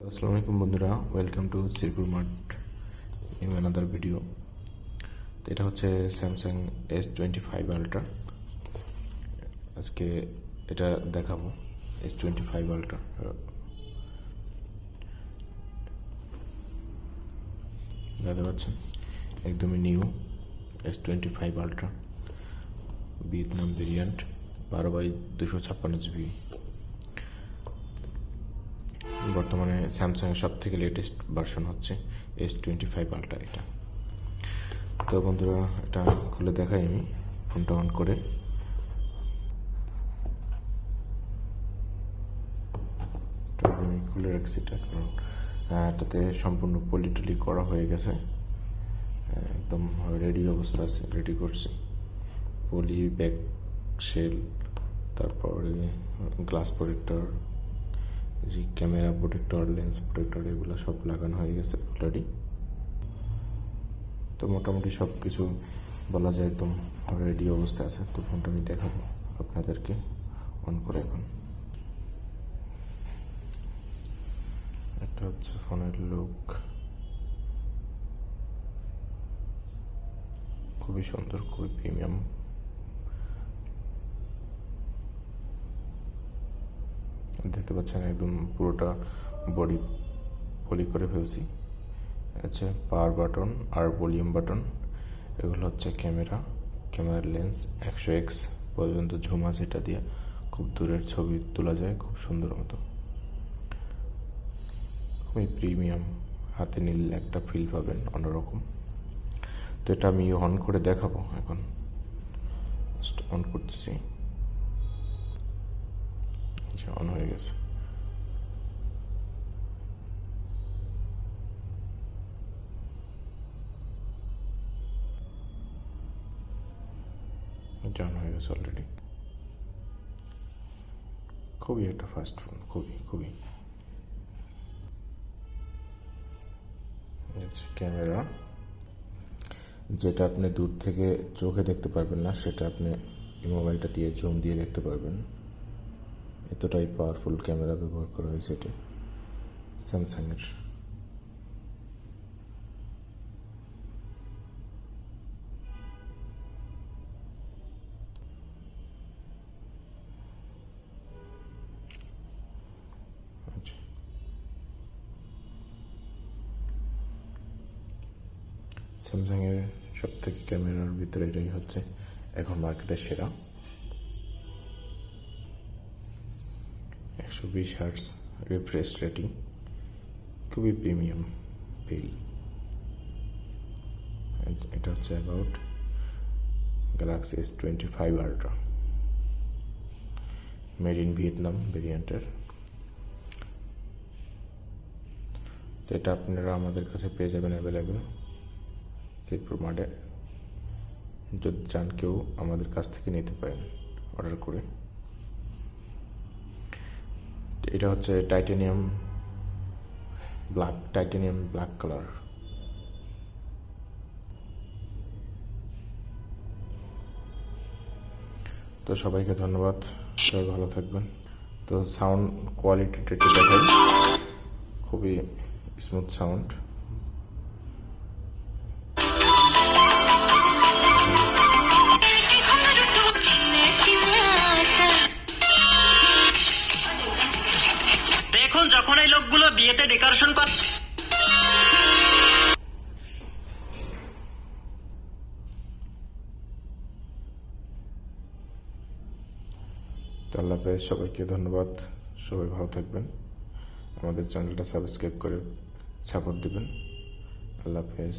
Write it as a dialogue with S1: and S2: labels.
S1: আসসালামু আলাইকুম বন্ধুরা, welcome to Shripur mart new another video. তো এটা হচ্ছে স্যামসাং S25 আলট্রা। আজকে এটা দেখাবো S25 আলট্রা। দেখতে পাচ্ছেন একদমই new S25 ultra, Vietnam variant, 12x256 GB। বর্তমানে স্যামসাংয়ের সব থেকে লেটেস্ট ভার্সন হচ্ছে S25 আলট্রা এটা। তো বন্ধুরা, এটা খুলে দেখাই আমি ফোনটা অন করে। আমি খুলে রাখছি এটা, কারণ এটাতে সম্পূর্ণ পলি করা হয়ে গেছে, একদম রেডি অবস্থা আছে, রেডি করছি। পলি, ব্যাক শেল, তারপরে গ্লাস প্রোটেক্টর, যে ক্যামেরা প্রোটেক্টর, লেন্স প্রোটেক্টর, এগুলো সব লাগানো হয়ে গেছে অলরেডি। তো মোটামুটি সব কিছু বলা যায় একদম রেডি অবস্থা আছে। তো ফোনটা আমি দেখাবো আপনাদেরকে অন করে। এখন এটা হচ্ছে ফোনের লুক, খুবই সুন্দর, খুবই প্রিমিয়াম। দেখতে পাচ্ছেন একদম পুরোটা বডি পলি করে ফেলছি। আচ্ছা, পাওয়ার বাটন আর ভলিউম বাটন, এগুলো হচ্ছে ক্যামেরার লেন্স, 100x পর্যন্ত ঝুম আছে। এটা দিয়ে খুব দূরের ছবি তোলা যায় খুব সুন্দর মতো, খুবই প্রিমিয়াম। হাতে নিলে একটা ফিল পাবেন অন্যরকম। তো এটা আমি অন করে দেখাবো। এখন অন করতেছি, অন হয়ে গেছে। অন হয়ে গেছে অলরেডি। খুবই একটা ফাস্ট ফোন, খুবই। ক্যামেরা, যেটা আপনি দূর থেকে চোখে দেখতে পারবেন না, সেটা আপনি এই মোবাইলটা দিয়ে জুম দিয়ে দেখতে পারবেন। এতটাই পাওয়ারফুল ক্যামেরা ব্যবহার করা হয়েছে এটা স্যামসাংয়ের। স্যামসাংয়ের সব থেকে ক্যামেরার ভিতরে এটাই হচ্ছে এখন মার্কেটের সেরা। 120 হার্টজ রিফ্রেশ রেটিং, খুবই প্রিমিয়াম ফিল। এটা হচ্ছে about Galaxy S25 ultra, made in Vietnam ভেরিয়েন্টের। তো এটা আপনারা আমাদের কাছে পেয়ে যাবেন অ্যাভেলেবেল শ্রীপুর মার্টে। যদি চান কেউ আমাদের কাছ থেকে নিতে পারেন অর্ডার করে। এটা হচ্ছে টাইটানিয়াম ব্ল্যাক কালার। তো সবাইকে ধন্যবাদ, সবাই ভালো থাকবেন। তো সাউন্ড কোয়ালিটিটা একটু দেখাই, খুবই স্মুথ সাউন্ড।
S2: দেখুন, যখন এই লোকগুলো বিয়েতে ডেকোরেশন করে।
S1: আল্লাহ হাফেজ, সবাইকে ধন্যবাদ, সবাই ভালো থাকবেন। আমাদের চ্যানেলটা সাবস্ক্রাইব করে সাপোর্ট দেবেন। আল্লাহ হাফেজ।